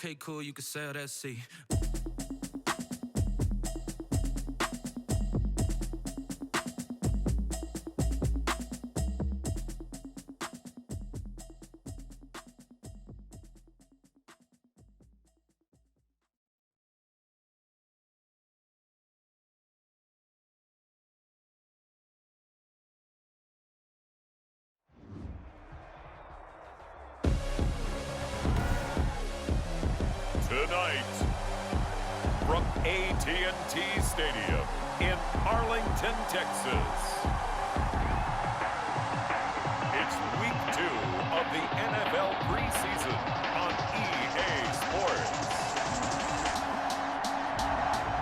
Okay, cool, you can sail that sea. Tonight, from AT&T Stadium in Arlington, Texas, it's week 2 of the NFL preseason on EA Sports.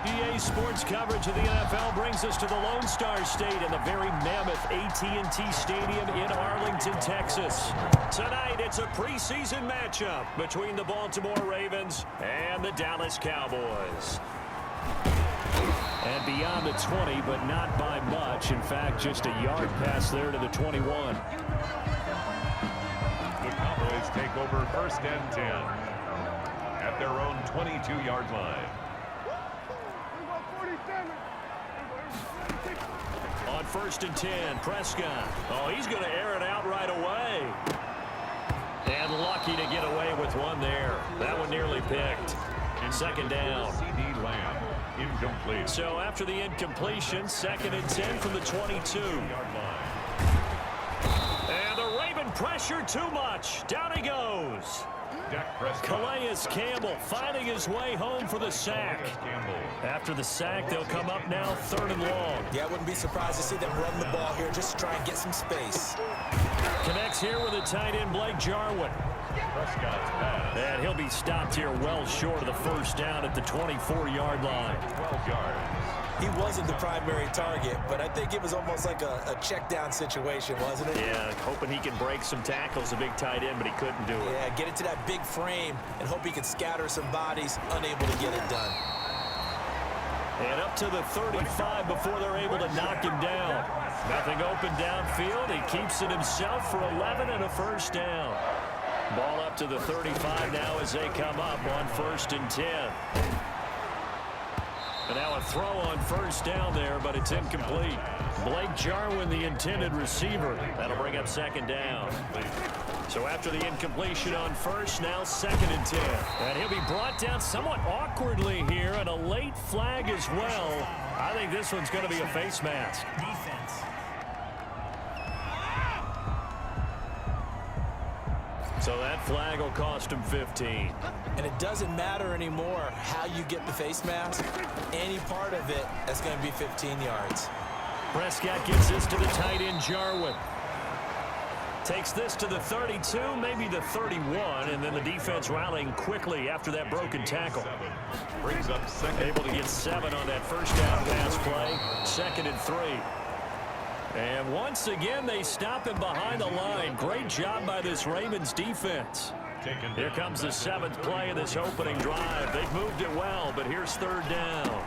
EA Sports coverage of the NFL brings us to the Lone Star State in the very mammoth AT&T Stadium in Arlington, Texas. Tonight, it's a preseason matchup between the Baltimore Ravens and the Dallas Cowboys. And beyond the 20, but not by much. In fact, just a yard pass there to the 21. The Cowboys take over 1st and 10 at their own 22-yard line. On 1st and 10, Prescott. Oh, he's going to air it out right away. And lucky to get away with one there. That one nearly picked. 2nd down. CD Lamb, incomplete. So after the incompletion, 2nd and 10 from the 22. And the Raven pressure too much. Down he goes. Calais Campbell finding his way home for the sack. After the sack, they'll come up now 3rd and long. Yeah, I wouldn't be surprised to see them run the ball here just to try and get some space. Connects here with the tight end, Blake Jarwin. And he'll be stopped here well short of the 1st down at the 24-yard line. 12 yards. He wasn't the primary target, but I think it was almost like a check down situation, wasn't it? Yeah, hoping he can break some tackles, a big tight end, but he couldn't do it. Yeah, get it to that big frame and hope he could scatter some bodies, unable to get it done. And up to the 35 before they're able to knock him down. Nothing open downfield. He keeps it himself for 11 and a 1st down. Ball up to the 35 now as they come up on 1st and 10. And now a throw on 1st down there, but it's incomplete. Blake Jarwin, the intended receiver. That'll bring up 2nd down. So after the incompletion on 1st, now 2nd and 10. And he'll be brought down somewhat awkwardly here, and a late flag as well. I think this one's going to be a face mask. Defense. So that flag will cost him 15. And it doesn't matter anymore how you get the face mask. Any part of it, that's going to be 15 yards. Prescott gets this to the tight end, Jarwin. Takes this to the 32, maybe the 31, and then the defense rallying quickly after that broken tackle. Brings up 2nd. Able to get 7 on that 1st down pass play. 2nd and 3. And once again, they stop him behind the line. Great job by this Ravens defense. Here comes the 7th play of this opening drive. They've moved it well, but here's 3rd down.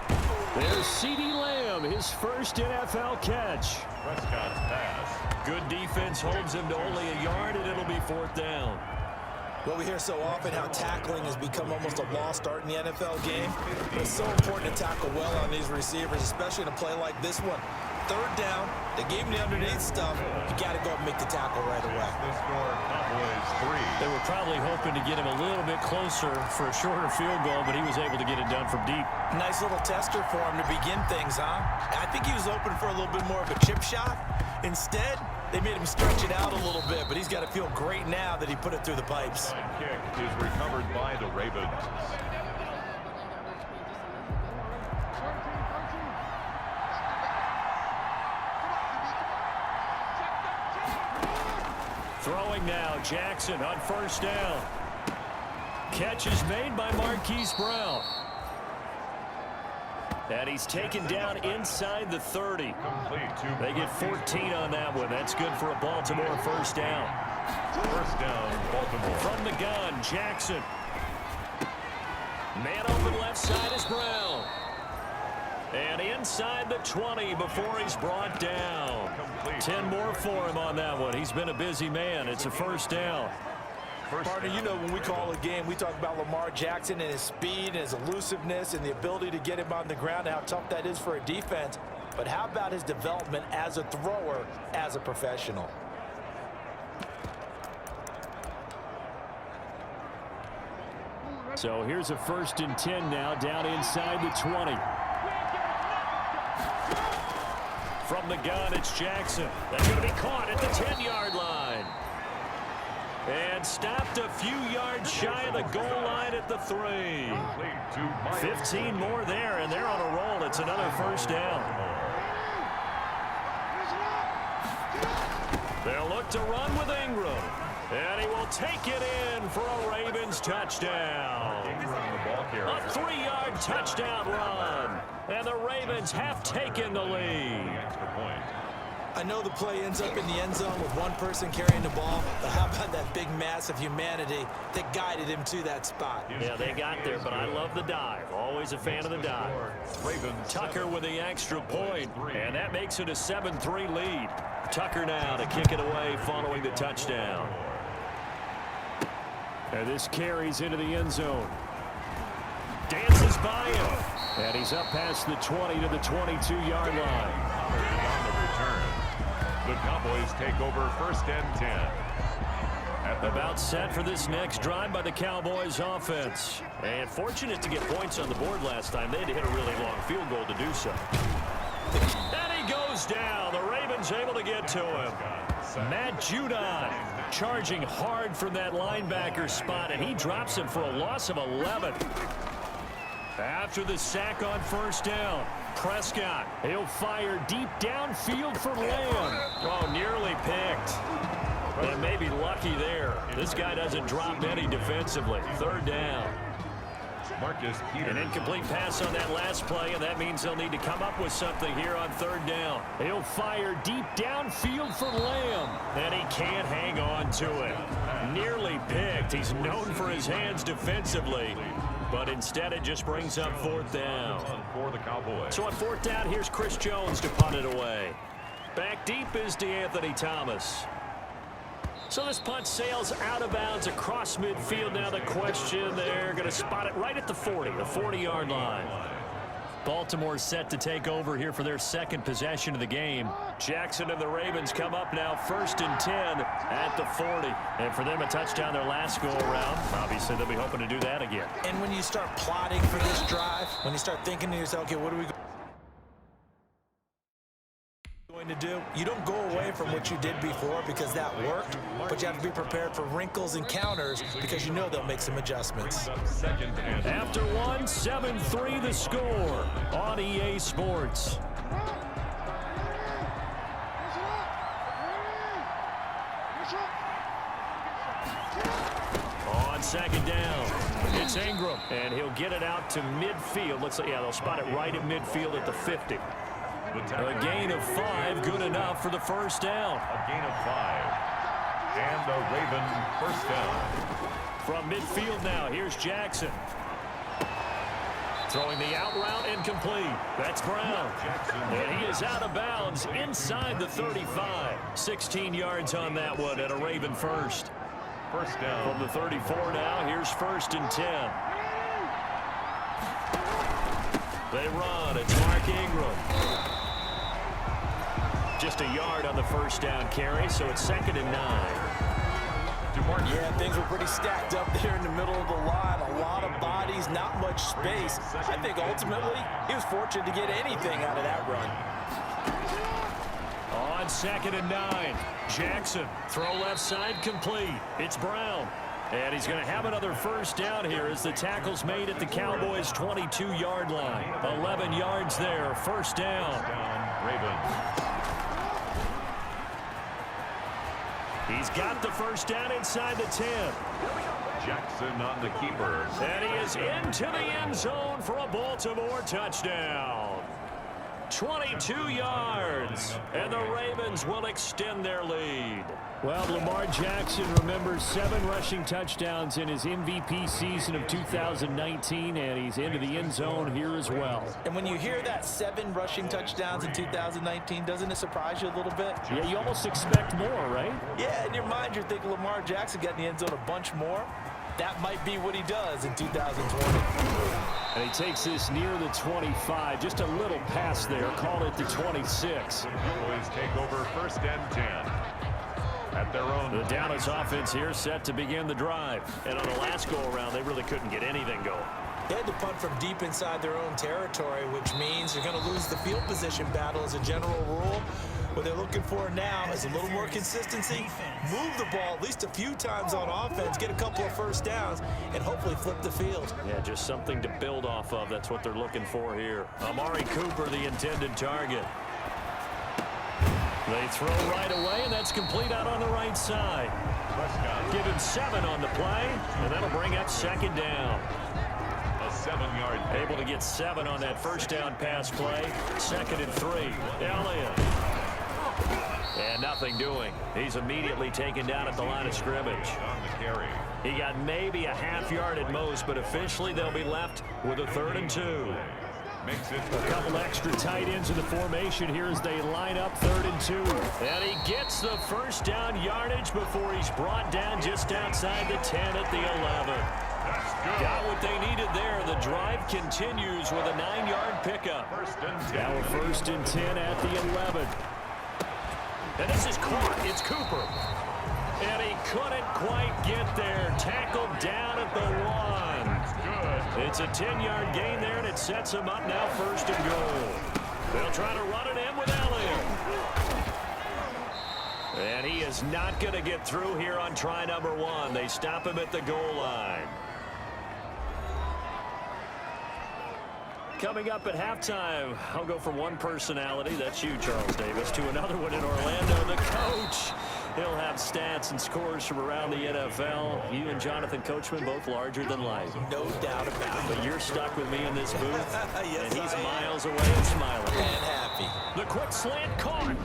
There's CD Lamb, his 1st NFL catch. Prescott's pass. Good defense holds him to only a yard, and it'll be 4th down. Well, we hear so often how tackling has become almost a lost art in the NFL game. But it's so important to tackle well on these receivers, especially in a play like this one. 3rd down, they gave him the underneath stuff. You got to go and make the tackle right away. The score, Cowboys 3. They were probably hoping to get him a little bit closer for a shorter field goal, but he was able to get it done from deep. Nice little tester for him to begin things, huh? I think he was open for a little bit more of a chip shot. Instead, they made him stretch it out a little bit, but he's got to feel great now that he put it through the pipes. That kick is recovered by the Ravens. Throwing now, Jackson on 1st down. Catch is made by Marquise Brown. And he's taken down inside the 30. They get 14 on that one. That's good for a Baltimore 1st down. 1st down, Baltimore. From the gun, Jackson. Man open left side is Brown. And inside the 20 before he's brought down. 10 more for him on that one. He's been a busy man. It's a 1st down. Partner, you know when we call a game, we talk about Lamar Jackson and his speed and his elusiveness and the ability to get him on the ground and how tough that is for a defense. But how about his development as a thrower, as a professional? So here's a 1st and 10 now, down inside the 20. From the gun, it's Jackson. That's going to be caught at the 10-yard line. And stopped a few yards shy of the goal line at the 3. 15 more there, and they're on a roll. It's another 1st down. They'll look to run with Ingram. And he will take it in for a Ravens touchdown. A 3-yard touchdown run. And the Ravens have taken the lead. I know the play ends up in the end zone with one person carrying the ball, but how about that big mass of humanity that guided him to that spot? Yeah, they got there, but I love the dive. Always a fan of the dive. Tucker with the extra point, and that makes it a 7-3 lead. Tucker now to kick it away following the touchdown. And this carries into the end zone. Dances by him. And he's up past the 20 to the 22-yard line. On the return, the Cowboys take over 1st and 10. About set for this next drive by the Cowboys offense. And fortunate to get points on the board last time. They had to hit a really long field goal to do so. And he goes down. The Ravens able to get to him. Matt Judon charging hard from that linebacker spot, and he drops him for a loss of 11. After the sack on 1st down, Prescott, he'll fire deep downfield for Lamb. Oh, nearly picked. And maybe lucky there. This guy doesn't drop any defensively. 3rd down. An incomplete pass on that last play, and that means they'll need to come up with something here on 3rd down. He'll fire deep downfield for Lamb, and he can't hang on to it. Nearly picked. He's known for his hands defensively, but instead it just brings up 4th down. For the Cowboys. So on 4th down, here's Chris Jones to punt it away. Back deep is DeAnthony Thomas. So this punt sails out of bounds across midfield. Now the question, they're going to spot it right at the 40, the 40-yard line. Baltimore set to take over here for their 2nd possession of the game. Jackson and the Ravens come up now 1st and 10 at the 40. And for them, a touchdown their last go-around. Obviously, they'll be hoping to do that again. And when you start plotting for this drive, when you start thinking to yourself, okay, what are we going to do? You don't go away from what you did before because that worked, but you have to be prepared for wrinkles and counters because you know they'll make some adjustments. After 1, 7-3 the score on EA Sports. On 2nd down, it's Ingram, and he'll get it out to midfield. Looks like, yeah, they'll spot it right at midfield at the 50. A gain of 5, good enough for the 1st down. A gain of 5. And the Raven 1st down. From midfield now, here's Jackson. Throwing the out route incomplete. That's Brown. And he is out of bounds inside the 35. 16 yards on that one and a Raven 1st. 1st down. From the 34 now, here's 1st and 10. They run. It's Mark Ingram. Just a yard on the 1st down carry, so it's 2nd and 9. Yeah, things were pretty stacked up there in the middle of the line. A lot of bodies, not much space. I think ultimately he was fortunate to get anything out of that run. On 2nd and 9, Jackson, throw left side complete. It's Brown. And he's going to have another 1st down here as the tackle's made at the Cowboys' 22-yard line. 11 yards there, 1st down. Ravens. He's got the 1st down inside the 10. Jackson on the keeper. And he is into the end zone for a Baltimore touchdown. 22 yards. And the Ravens will extend their lead. Well, Lamar Jackson remembers 7 rushing touchdowns in his MVP season of 2019, and he's into the end zone here as well. And when you hear that 7 rushing touchdowns in 2019, doesn't it surprise you a little bit? Yeah, you almost expect more, right? Yeah, in your mind, you're thinking Lamar Jackson got in the end zone a bunch more. That might be what he does in 2020. And he takes this near the 25. Just a little pass there. Call it the 26. Cowboys take over 1st and 10. At their own. The Dallas offense here set to begin the drive. And on the last go-around, they really couldn't get anything going. They had to punt from deep inside their own territory, which means you're going to lose the field position battle as a general rule. What they're looking for now is a little more consistency, move the ball at least a few times on offense, get a couple of first downs, and hopefully flip the field. Yeah, just something to build off of. That's what they're looking for here. Amari Cooper, the intended target. They throw right away, and that's complete out on the right side. Give him 7 on the play, and that'll bring up 2nd down. A 7-yard. Able to get 7 on that first down pass play. 2nd and 3. Elliott. And nothing doing. He's immediately taken down at the line of scrimmage. On the carry. He got maybe a half yard at most, but officially they'll be left with a 3rd and 2. Makes it A couple extra tight ends in the formation here as they line up 3rd and 2. And he gets the first down yardage before he's brought down just outside the 10 at the 11. Got what they needed there. The drive continues with a 9-yard pickup. 1st and 10. Now a 1st and 10 at the 11. And this is caught. It's Cooper. And he couldn't quite get there. Tackled down at the 1. It's a 10-yard gain there, and it sets him up now 1st and goal. They'll try to run it in with Elliott. And he is not going to get through here on try number 1. They stop him at the goal line. Coming up at halftime, I'll go from one personality, that's you, Charles Davis, to another one in Orlando, the coach. He'll have stats and scores from around the NFL. You and Jonathan Coachman, both larger than life. No doubt about it. But you're stuck with me in this booth, Yes, and he's I am. miles away and smiling. And happy. The quick slant caught.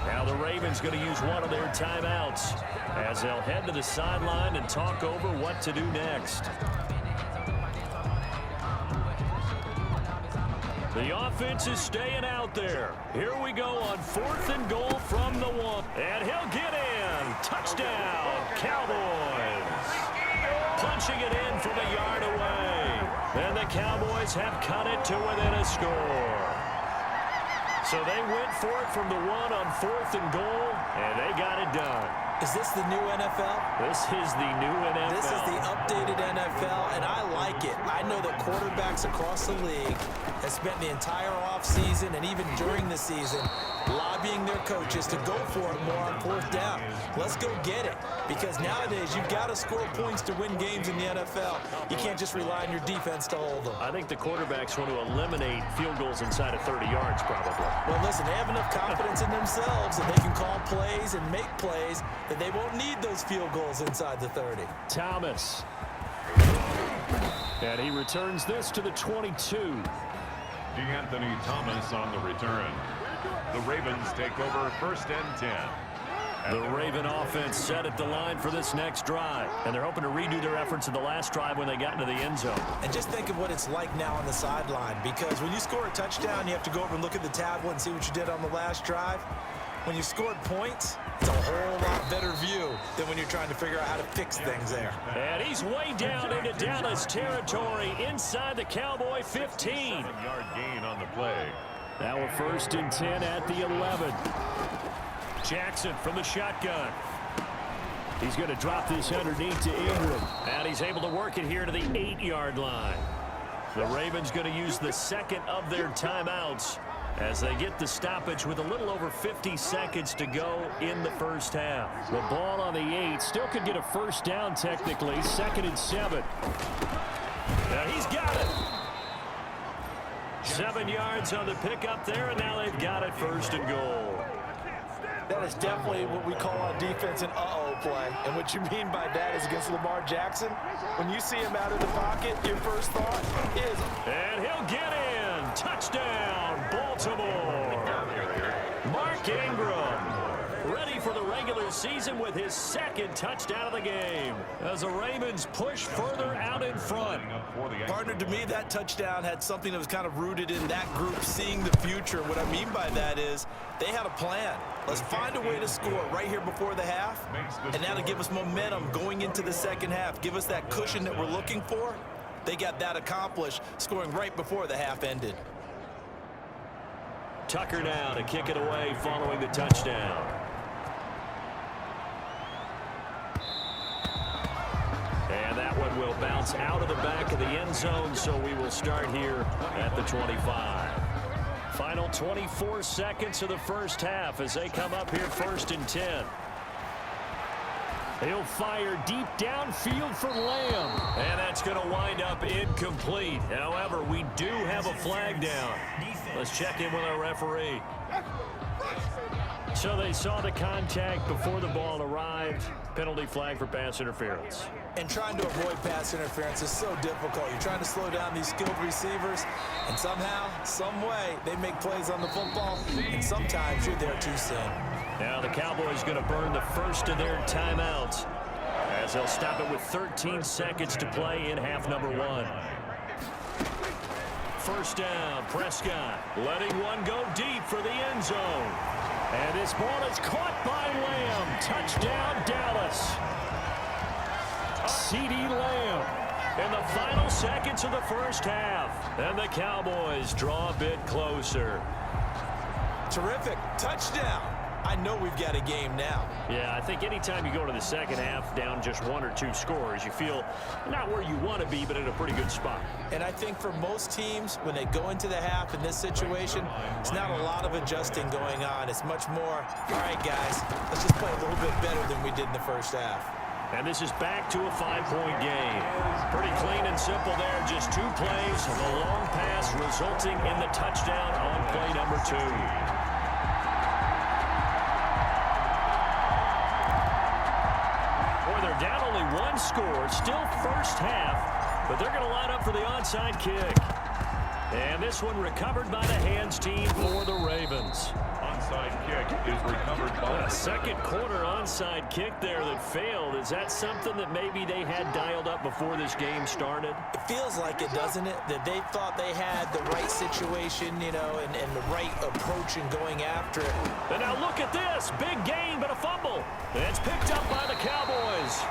Now the Ravens going to use one of their timeouts as they'll head to the sideline and talk over what to do next. The offense is staying out there. Here we go on 4th and goal from the 1. And he'll get in. Touchdown, Cowboys. Punching it in from a yard away. And the Cowboys have cut it to within a score. So they went for it from the 1 on 4th and goal, and they got it done. Is this the new NFL? This is the new NFL. This is the updated NFL, and I like it. I know that quarterbacks across the league have spent the entire offseason and even during the season lobbying their coaches to go for it more on 4th down. Let's go get it, because nowadays you've got to score points to win games in the NFL. You can't just rely on your defense to hold them. I think the quarterbacks want to eliminate field goals inside of 30 yards probably. Well, listen, they have enough confidence in themselves that they can call plays and make plays that they won't need those field goals inside the 30. Thomas. And he returns this to the 22. DeAnthony Thomas on the return. The Ravens take over 1st and 10. The Raven offense set at the line for this next drive. And they're hoping to redo their efforts in the last drive when they got into the end zone. And just think of what it's like now on the sideline, because when you score a touchdown, you have to go over and look at the tablet and see what you did on the last drive. When you scored points, it's a whole lot better view than when you're trying to figure out how to fix things there. And he's way down into Dallas territory inside the Cowboy 15. 7-yard gain on the play. Now a 1st and 10 at the 11. Jackson from the shotgun. He's going to drop this underneath to Ingram. And he's able to work it here to the 8-yard line. The Ravens going to use the 2nd of their timeouts as they get the stoppage with a little over 50 seconds to go in the first half. The ball on the 8 still could get a first down technically. 2nd and 7. Now he's got it. 7 yards on the pickup there, and now they've got it 1st and goal. That is definitely what we call on defense an uh-oh play. And what you mean by that is against Lamar Jackson, when you see him out of the pocket, your first thought is... And he'll get in. Touchdown, Baltimore. Ingram, ready for the regular season with his second touchdown of the game, as the Ravens push further out in front. Partner, to me, that touchdown had something that was kind of rooted in that group seeing the future. What I mean by that is they had a plan. Let's find a way to score right here before the half, and that'll give us momentum going into the second half. Give us that cushion that we're looking for. They got that accomplished, scoring right before the half ended. Tucker now to kick it away following the touchdown. And that one will bounce out of the back of the end zone, so we will start here at the 25. Final 24 seconds of the first half as they come up here 1st and 10. He'll fire deep downfield for Lamb. And that's going to wind up incomplete. However, we do have a flag down. Let's check in with our referee. So they saw the contact before the ball arrived. Penalty flag for pass interference. And trying to avoid pass interference is so difficult. You're trying to slow down these skilled receivers, and somehow, some way, they make plays on the football, and sometimes you're there too soon. Now the Cowboys going to burn the first of their timeouts as they'll stop it with 13 seconds to play in half number 1. First down, Prescott letting one go deep for the end zone. And this ball is caught by Lamb. Touchdown, Dallas. CeeDee Lamb in the final seconds of the first half. And the Cowboys draw a bit closer. Terrific. Touchdown. I know we've got a game now. Yeah, I think anytime you go to the second half down just 1 or 2 scores, you feel not where you want to be, but in a pretty good spot. And I think for most teams, when they go into the half in this situation, it's not a lot of adjusting going on. It's much more, all right, guys, let's just play a little bit better than we did in the first half. And this is back to a 5-point game. Pretty clean and simple there. Just 2 plays, the long pass resulting in the touchdown on play number 2. They're down only 1 score, still first half, but they're going to line up for the onside kick. And this one recovered by the hands team for the Ravens. Onside kick is recovered by a second quarter onside kick there that failed. Is that something that maybe they had dialed up before this game started? It feels like it, doesn't it? That they thought they had the right situation, you know, and the right approach in going after it. And now look at this. Big gain, but a fumble. It's picked up by the Cowboys.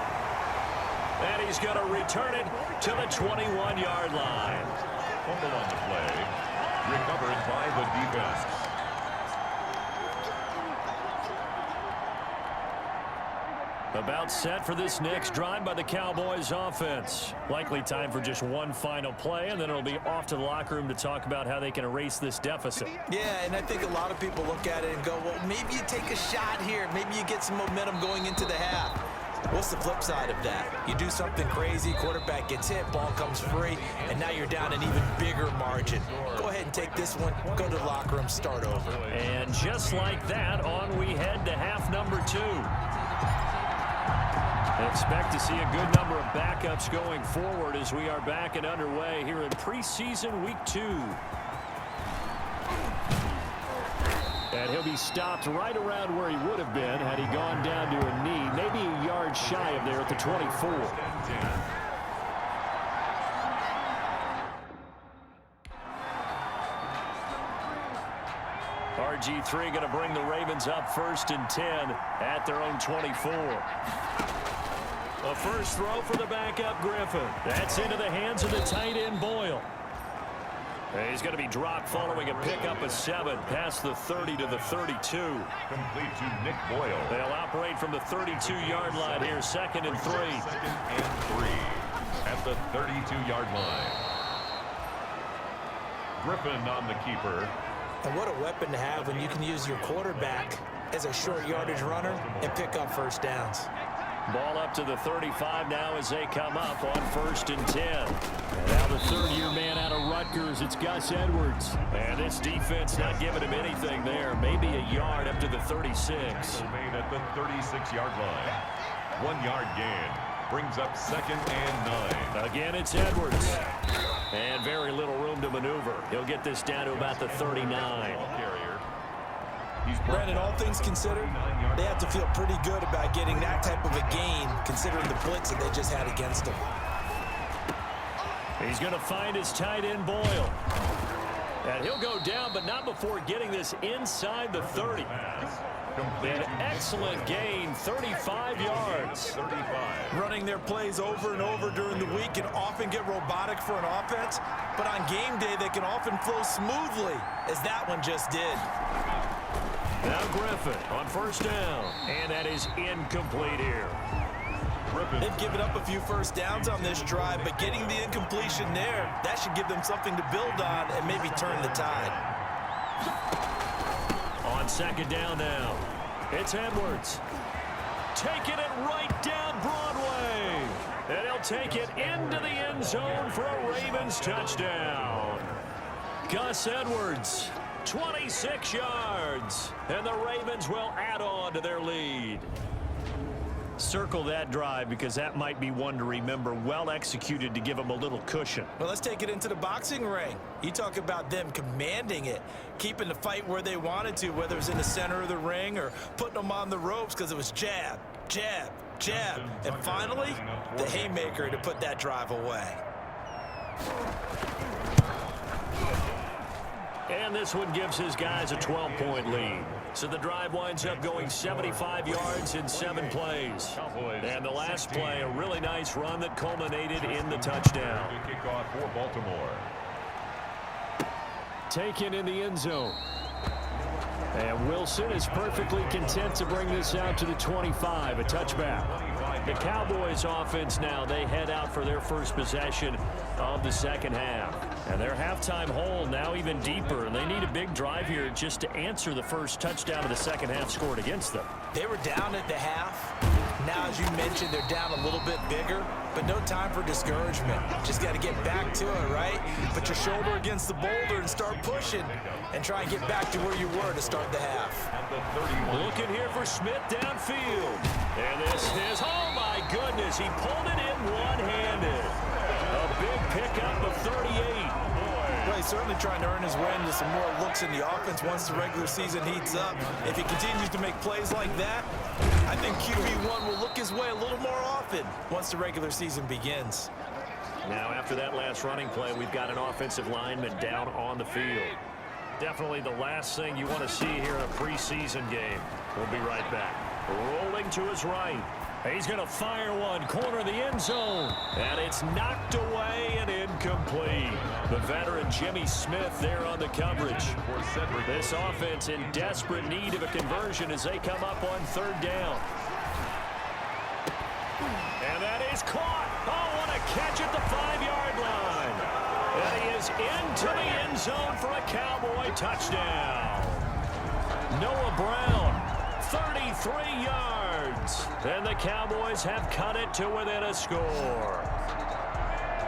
And he's going to return it to the 21-yard line. Fumble on the play. Recovered by the defense. About set for this next drive by the Cowboys offense. Likely time for just one final play, and then it'll be off to the locker room to talk about how they can erase this deficit. Yeah, and I think a lot of people look at it and go, well, maybe you take a shot here. Maybe you get some momentum going into the half. What's the flip side of that? You do something crazy, quarterback gets hit, ball comes free, and now you're down an even bigger margin. Go ahead and take this one, go to the locker room, start over. And just like that, on we head to half number 2. Expect to see a good number of backups going forward as we are back and underway here in preseason week 2. And he'll be stopped right around where he would have been had he gone down to a knee, maybe a yard shy of there at the 24. RG3 going to bring the Ravens up 1st and 10 at their own 24. A first throw for the backup Griffin. That's into the hands of the tight end Boyle. He's going to be dropped following a pickup of 7 past the 30 to the 32. Complete to Nick Boyle. They'll operate from the 32-yard line here, 2nd and 3. 2nd and 3 at the 32-yard line. Griffin on the keeper. And what a weapon to have when you can use your quarterback as a short yardage runner and pick up first downs. Ball up to the 35 now as they come up on 1st and 10. And now the 3rd-year man out of Rutgers, it's Gus Edwards. And this defense not giving him anything there. Maybe a yard up to the 36. Made at the 36-yard line. 1 yard gain. Brings up 2nd and 9. Again, it's Edwards. And very little room to maneuver. He'll get this down to about the 39. Brandon, all things considered, they have to feel pretty good about getting that type of a gain, considering the blitz that they just had against them. He's going to find his tight end, Boyle. And he'll go down, but not before getting this inside the 30. An excellent gain, 35 yards. Running their plays over and over during the week can often get robotic for an offense, but on game day, they can often flow smoothly, as that one just did. Now Griffin on first down, and that is incomplete here. They've given up a few first downs on this drive, but getting the incompletion there, that should give them something to build on and maybe turn the tide. On second down now, it's Edwards. Taking it right down Broadway. And he'll take it into the end zone for a Ravens touchdown. Gus Edwards, 26 yards. And the Ravens will add on to their lead. Circle that drive because that might be one to remember. Well executed to give them a little cushion. Well, let's take it into the boxing ring. You talk about them commanding it, keeping the fight where they wanted to, whether it was in the center of the ring or putting them on the ropes because it was jab, jab, jab. And finally, the haymaker to put that drive away. And this one gives his guys a 12-point lead. So the drive winds up going 75 yards in 7 plays. And the last play, a really nice run that culminated in the touchdown. Kickoff for Baltimore. Taken in the end zone. And Wilson is perfectly content to bring this out to the 25, a touchback. The Cowboys offense now, they head out for their first possession of the second half. And their halftime hole now even deeper, and they need a big drive here just to answer the first touchdown of the second half scored against them. They were down at the half. Now, as you mentioned, they're down a little bit bigger, but no time for discouragement. Just got to get back to it, right? Put your shoulder against the boulder and start pushing and try and get back to where you were to start the half. Looking here for Smith downfield. And this is, oh my goodness, he pulled it in one-handed. A big pickup of 38. Well, he's certainly trying to earn his way into some more looks in the offense once the regular season heats up. If he continues to make plays like that, I think QB1 will look his way a little more often once the regular season begins. Now, after that last running play, we've got an offensive lineman down on the field. Definitely the last thing you want to see here in a preseason game. We'll be right back. Rolling to his right. He's going to fire one, corner of the end zone. And it's knocked away and incomplete. The veteran Jimmy Smith there on the coverage. This offense in desperate need of a conversion as they come up on third down. And that is caught. Oh, what a catch at the 5-yard line. And he is into the end zone for a Cowboy touchdown. Noah Brown, 33 yards. And the Cowboys have cut it to within a score.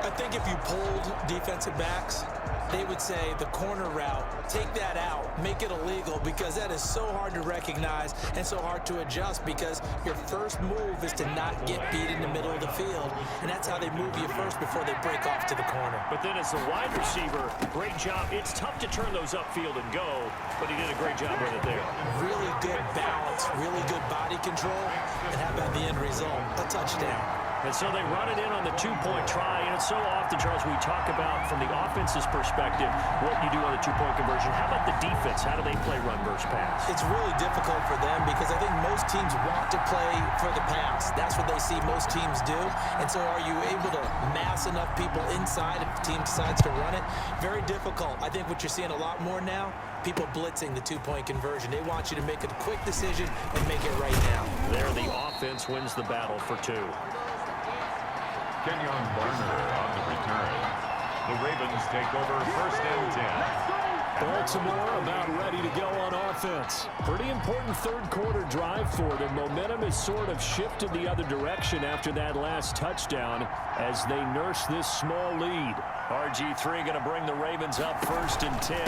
I think if you pulled defensive backs, they would say the corner route, take that out, make it illegal, because that is so hard to recognize and so hard to adjust, because your first move is to not get beat in the middle of the field, and that's how they move you first before they break off to the corner. But then as the wide receiver, great job. It's tough to turn those upfield and go, but he did a great job with it there. Really good balance, really good body control, and how about the end result? A touchdown. And so they run it in on the two-point try, and it's so often, Charles, we talk about from the offense's perspective what you do on the two-point conversion. How about the defense? How do they play run versus pass? It's really difficult for them because I think most teams want to play for the pass. That's what they see most teams do. And so are you able to mass enough people inside if the team decides to run it? Very difficult. I think what you're seeing a lot more now, people blitzing the two-point conversion. They want you to make a quick decision and make it right now. There, the offense wins the battle for 2. Kenyon Barner on the return. The Ravens take over first and 10. Baltimore about ready to go on offense. Pretty important third quarter drive for them. Momentum has sort of shifted the other direction after that last touchdown as they nurse this small lead. RG3 going to bring the Ravens up first and 10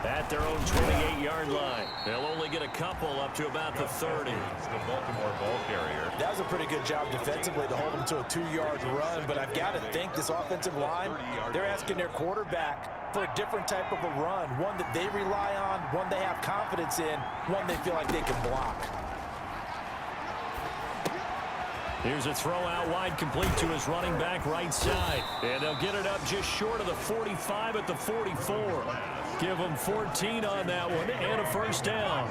at their own 28-yard 30-yard line. They'll only get a couple up to about the 30. It's the Baltimore ball carrier. That was a pretty good job defensively to hold them to a 2-yard run, but I've got to think this offensive line, they're asking their quarterback for a different type of a run, one that they rely on, one they have confidence in, one they feel like they can block. Here's a throw out wide, complete to his running back right side. And they'll get it up just short of the 45 at the 44. Give them 14 on that one and a first down.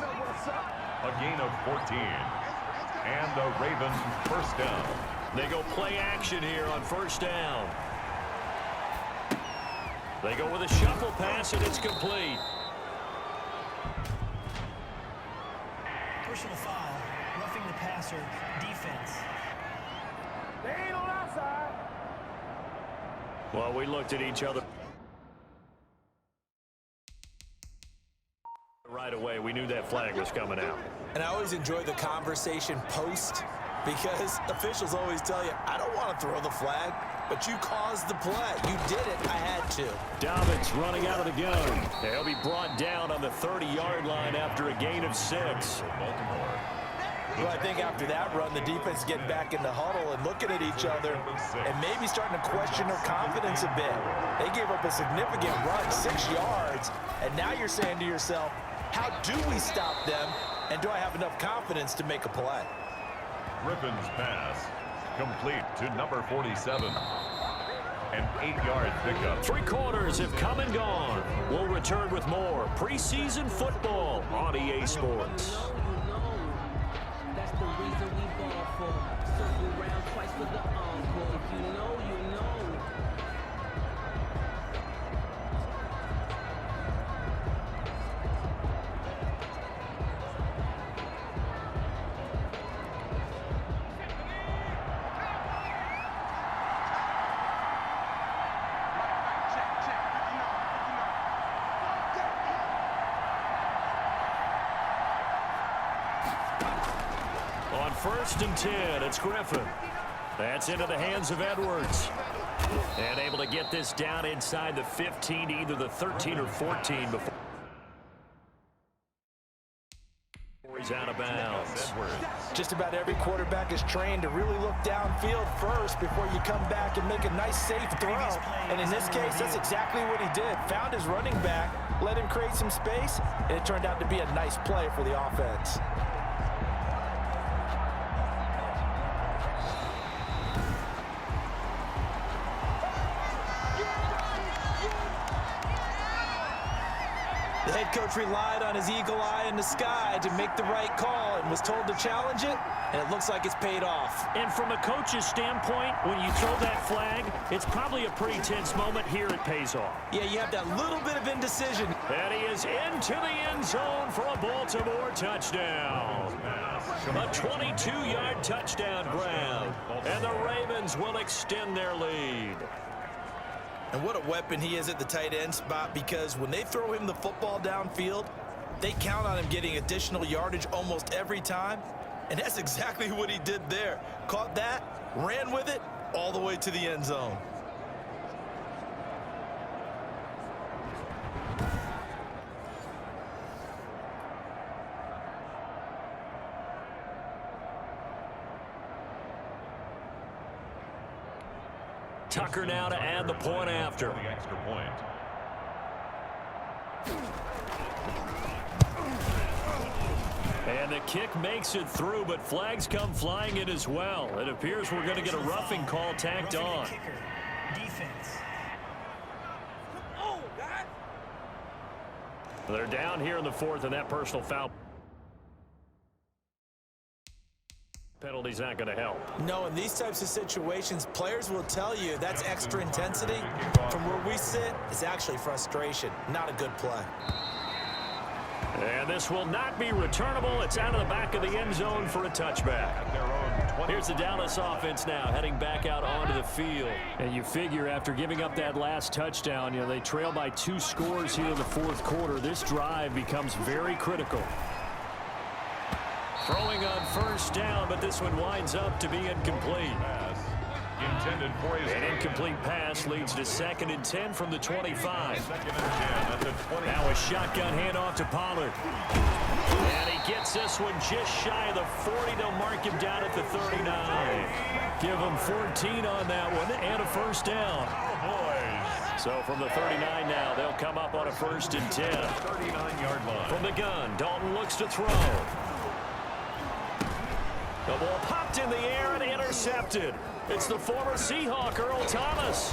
A gain of 14. And the Ravens first down. They go play action here on first down. They go with a shuffle pass, and it's complete. Personal foul, roughing the passer, defense. They ain't on our side. Well, we looked at each other right away. We knew that flag was coming out. And I always enjoy the conversation post because officials always tell you, I don't want to throw the flag, but you caused the play. You did it. I had to. Dobbins running out of the gun. They'll be brought down on the 30-yard line after a gain of 6. Well, I think after that run, the defense getting back in the huddle and looking at each other and maybe starting to question their confidence a bit. They gave up a significant run, 6 yards, and now you're saying to yourself, how do we stop them, and do I have enough confidence to make a play? Griffin's pass complete to number 47. An 8-yard pickup. 3 quarters have come and gone. We'll return with more preseason football on EA Sports. That's the reason we ball for. Circle round twice for the encore. If you know, you know. On 1st and 10, it's Griffin. That's into the hands of Edwards. And able to get this down inside the 15 to either the 13 or 14 before he's out of bounds. Just about every quarterback is trained to really look downfield first before you come back and make a nice, safe throw. And in this case, that's exactly what he did. Found his running back, let him create some space, and it turned out to be a nice play for the offense. The head coach relied on his eagle eye in the sky to make the right call and was told to challenge it, and it looks like it's paid off. And from a coach's standpoint, when you throw that flag, it's probably a pretty tense moment. Here it pays off. Yeah, you have that little bit of indecision. And he is into the end zone for a Baltimore touchdown. A 22-yard touchdown grab. And the Ravens will extend their lead. And what a weapon he is at the tight end spot, because when they throw him the football downfield, they count on him getting additional yardage almost every time. And that's exactly what he did there. Caught that, ran with it, all the way to the end zone. Tucker now to add the point after. The extra point. And the kick makes it through, but flags come flying in as well. It appears we're going to get a roughing call tacked on. Defense. They're down here in the 4th, and that personal foul penalty's not going to help. No, in these types of situations, players will tell you that's extra intensity. From where we sit, it's actually frustration. Not a good play. And this will not be returnable. It's out of the back of the end zone for a touchback. Here's the Dallas offense now heading back out onto the field. And you figure after giving up that last touchdown, you know, they trail by 2 scores here in the 4th quarter. This drive becomes very critical. Throwing on first down, but this one winds up to be incomplete. Intended for his An incomplete pass leads to 2nd and 10 from the 25. 2nd and 10 at the 20. Now a shotgun handoff to Pollard. And he gets this one just shy of the 40. They'll mark him down at the 39. Give him 14 on that one and a first down. So from the 39 now, they'll come up on a 1st and 10. 39-yard line. From the gun, Dalton looks to throw. The ball popped in the air and intercepted. It's the former Seahawk, Earl Thomas.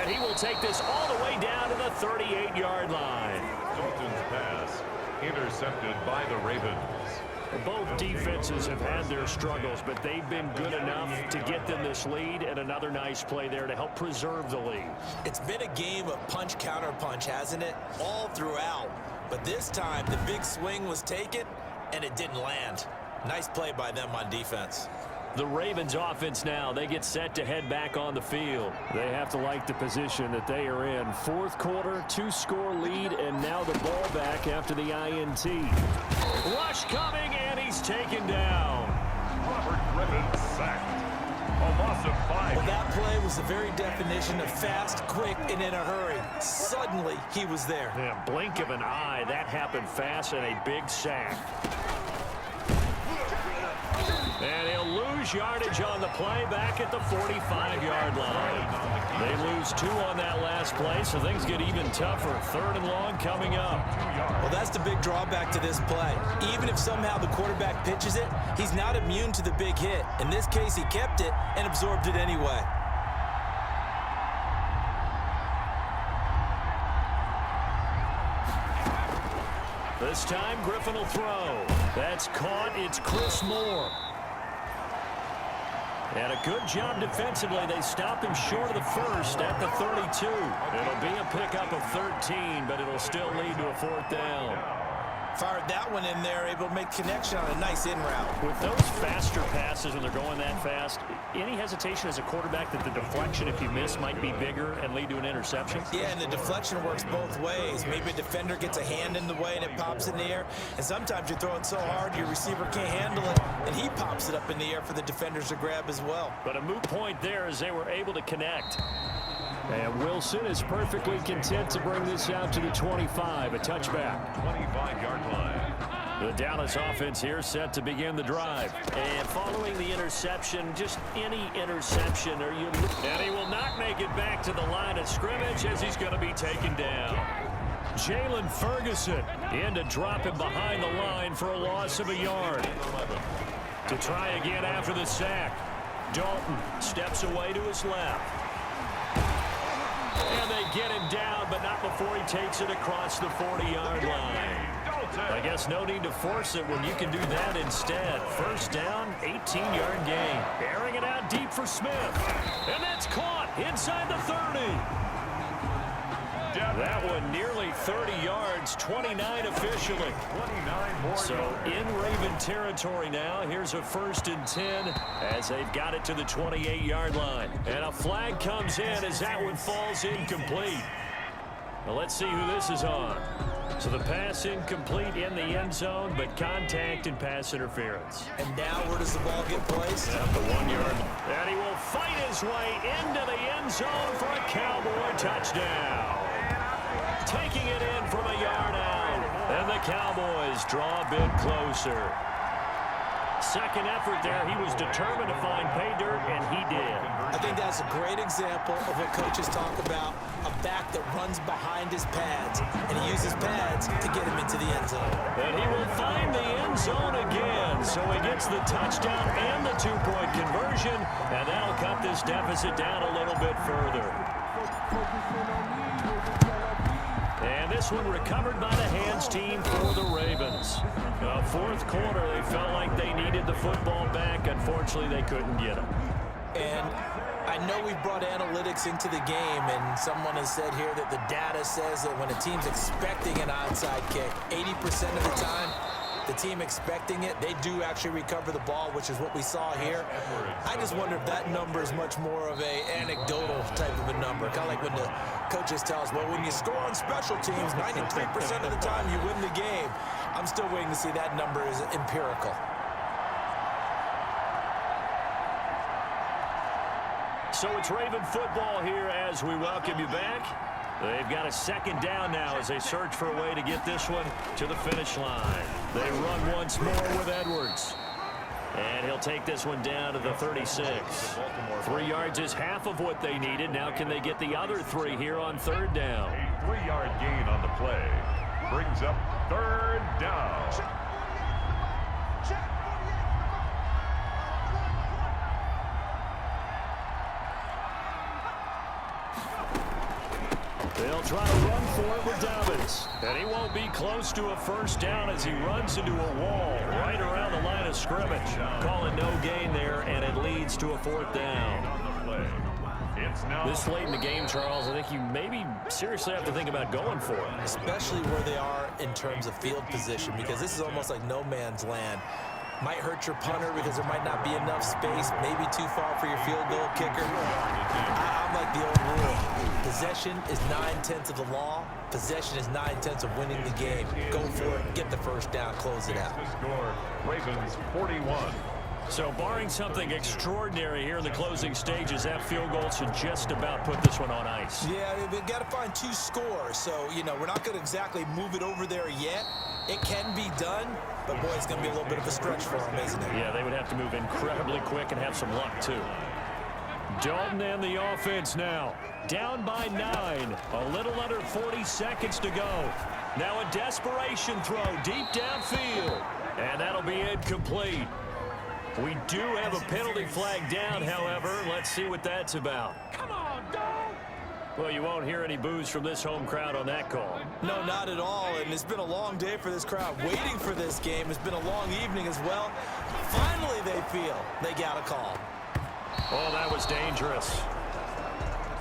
And he will take this all the way down to the 38-yard line. Dalton's pass intercepted by the Ravens. Both defenses have had their struggles, but they've been good enough to get them this lead, and another nice play there to help preserve the lead. It's been a game of punch-counter-punch, hasn't it? All throughout. But this time, the big swing was taken, and it didn't land. Nice play by them on defense. The Ravens offense now, they get set to head back on the field. They have to like the position that they are in. 4th quarter, 2-score lead, and now the ball back after the INT. Rush coming, and he's taken down. Robert Griffin sacked. A loss of 5. Well, that play was the very definition of fast, quick, and in a hurry. Suddenly, he was there. Yeah, blink of an eye, that happened fast, and a big sack. And he'll lose yardage on the play back at the 45-yard line. They lose 2 on that last play, so things get even tougher. 3rd and long coming up. Well, that's the big drawback to this play. Even if somehow the quarterback pitches it, he's not immune to the big hit. In this case, he kept it and absorbed it anyway. This time, Griffin will throw. That's caught. It's Chris Moore. And a good job defensively. They stop him short of the 1st at the 32. It'll be a pickup of 13, but it'll still lead to a 4th down. Fired that one in there, able to make connection on a nice in route. With those faster passes when they're going that fast, any hesitation as a quarterback that the deflection, if you miss, might be bigger and lead to an interception? Yeah, and the deflection works both ways. Maybe a defender gets a hand in the way and it pops in the air. And sometimes you're throwing so hard your receiver can't handle it, and he pops it up in the air for the defenders to grab as well. But a moot point there as they were able to connect. And Wilson is perfectly content to bring this out to the 25, a touchback. 25-yard line. The Dallas offense here set to begin the drive. And following the interception, just any interception, and he will not make it back to the line of scrimmage as he's going to be taken down. Jalen Ferguson in to drop him behind the line for a loss of a yard. To try again after the sack. Dalton steps away to his left. And they get him down, but not before he takes it across the 40-yard line. I guess no need to force it when you can do that instead. 1st down, 18-yard gain. Airing it out deep for Smith. And that's caught inside the 30. That one nearly 30 yards, 29 officially. 29 more. So in Raven territory now, here's a 1st and 10 as they've got it to the 28-yard line. And a flag comes in as that one falls incomplete. Well, let's see who this is on. So the pass incomplete in the end zone, but contact and pass interference. And now where does the ball get placed? At the 1-yard. And he will fight his way into the end zone for a Cowboy touchdown. Taking it in from a yard out. And the Cowboys draw a bit closer. Second effort there. He was determined to find pay dirt, and he did. I think that's a great example of what coaches talk about, a back that runs behind his pads, and he uses pads to get him into the end zone. And he will find the end zone again, so he gets the touchdown and the 2-point conversion, and that'll cut this deficit down a little bit further. And this one recovered by the hands team for the Ravens. 4th quarter, they felt like they needed the football back. Unfortunately, they couldn't get it. And I know we've brought analytics into the game, and someone has said here that the data says that when a team's expecting an onside kick, 80% of the time, the team expecting it, they do actually recover the ball, which is what we saw here. I just wonder if that number is much more of a anecdotal type of a number. Kind of like when the coaches tell us, well, when you score on special teams, 93% of the time you win the game. I'm still waiting to see that number is empirical. So it's Raven football here as we welcome you back. They've got a second down now as they search for a way to get this one to the finish line. They run once more with Edwards. And he'll take this one down to the 36. 3 yards is half of what they needed. Now can they get the other 3 here on third down? A 3-yard gain on the play brings up third down. They'll try to run for it with Dobbins. And he won't be close to a first down as he runs into a wall right around the line of scrimmage. Calling no gain there, and it leads to a fourth down. This late in the game, Charles, I think you maybe seriously have to think about going for it. Especially where they are in terms of field position, because this is almost like no man's land. Might hurt your punter because there might not be enough space, maybe too far for your field goal kicker. I'm like the old rule. Possession is 9/10 of the law. Possession is 9/10 of winning the game. Go for it, get the first down, close it out. Score, Ravens 41. So barring something extraordinary here in the closing stages, that field goal should just about put this one on ice. Yeah, we've got to find 2 scores. So, we're not going to exactly move it over there yet. It can be done, but boy, it's going to be a little bit of a stretch for them, isn't it? Yeah, they would have to move incredibly quick and have some luck, too. Dalton and the offense now. Down by 9. A little under 40 seconds to go. Now a desperation throw deep downfield. And that'll be incomplete. We do have a penalty flag down, however. Let's see what that's about. Come on, dog! Well, you won't hear any boos from this home crowd on that call. No, not at all, and it's been a long day for this crowd. Waiting for this game. It's been a long evening as well. Finally, they feel they got a call. Oh, that was dangerous.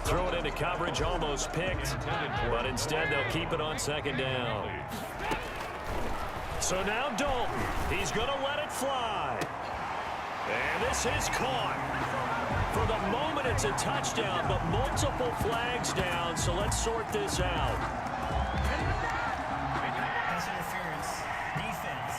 Throw it into coverage, almost picked, but instead they'll keep it on second down. So now Dalton, he's going to let it fly. And this is caught. For the moment, it's a touchdown, but multiple flags down, so let's sort this out. Pass interference. Defense.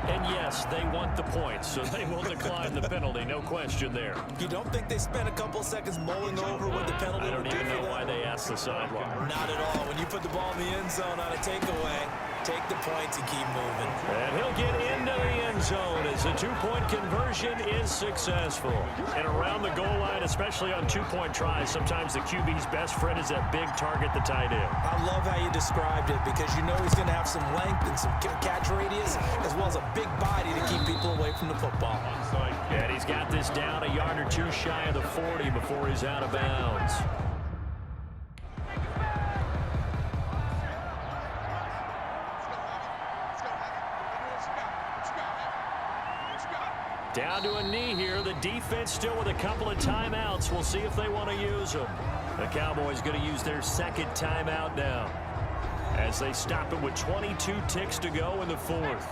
And yes, they want the points, so they will decline the penalty, no question there. You don't think they spent a couple seconds mulling over what the penalty I would don't do even for know them? why they asked the sideline. Not at all. When you put the ball in the end zone on a takeaway, take the points and keep moving. And he'll get into the end zone as the 2-point conversion is successful. And around the goal line, especially on 2-point tries, sometimes the QB's best friend is that big target, the tight end. I love how you described it because you know he's going to have some length and some catch radius as well as a big body to keep people away from the football. And he's got this down a yard or 2 shy of the 40 before he's out of bounds. Down to a knee here. The defense still with a couple of timeouts. We'll see if they want to use them. The Cowboys going to use their second timeout now as they stop it with 22 ticks to go in the 4th.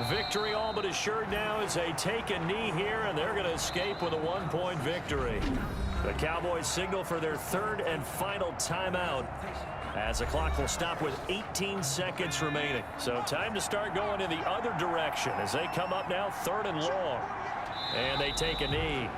Victory all but assured now as they take a knee here, and they're going to escape with a 1-point victory. The Cowboys signal for their 3rd and final timeout as the clock will stop with 18 seconds remaining. So time to start going in the other direction as they come up now 3rd and long. And they take a knee.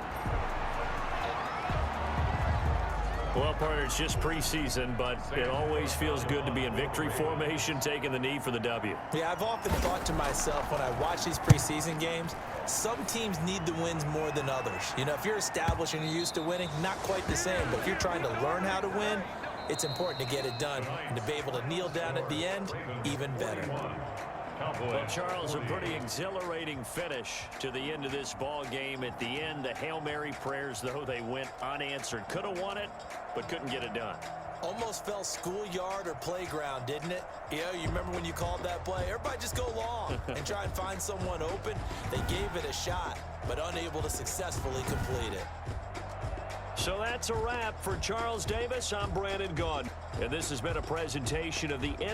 Well, partner, it's just preseason, but it always feels good to be in victory formation, taking the knee for the W. Yeah, I've often thought to myself when I watch these preseason games, some teams need the wins more than others. If you're established and you're used to winning, not quite the same. But if you're trying to learn how to win, it's important to get it done. And to be able to kneel down at the end, even better. Well, Charles, a pretty exhilarating finish to the end of this ball game. At the end, the Hail Mary prayers, though, they went unanswered. Could have won it, but couldn't get it done. Almost felt schoolyard or playground, didn't it? You remember when you called that play? Everybody just go long and try and find someone open. They gave it a shot, but unable to successfully complete it. So that's a wrap for Charles Davis. I'm Brandon Gaudin, and this has been a presentation of the NFL.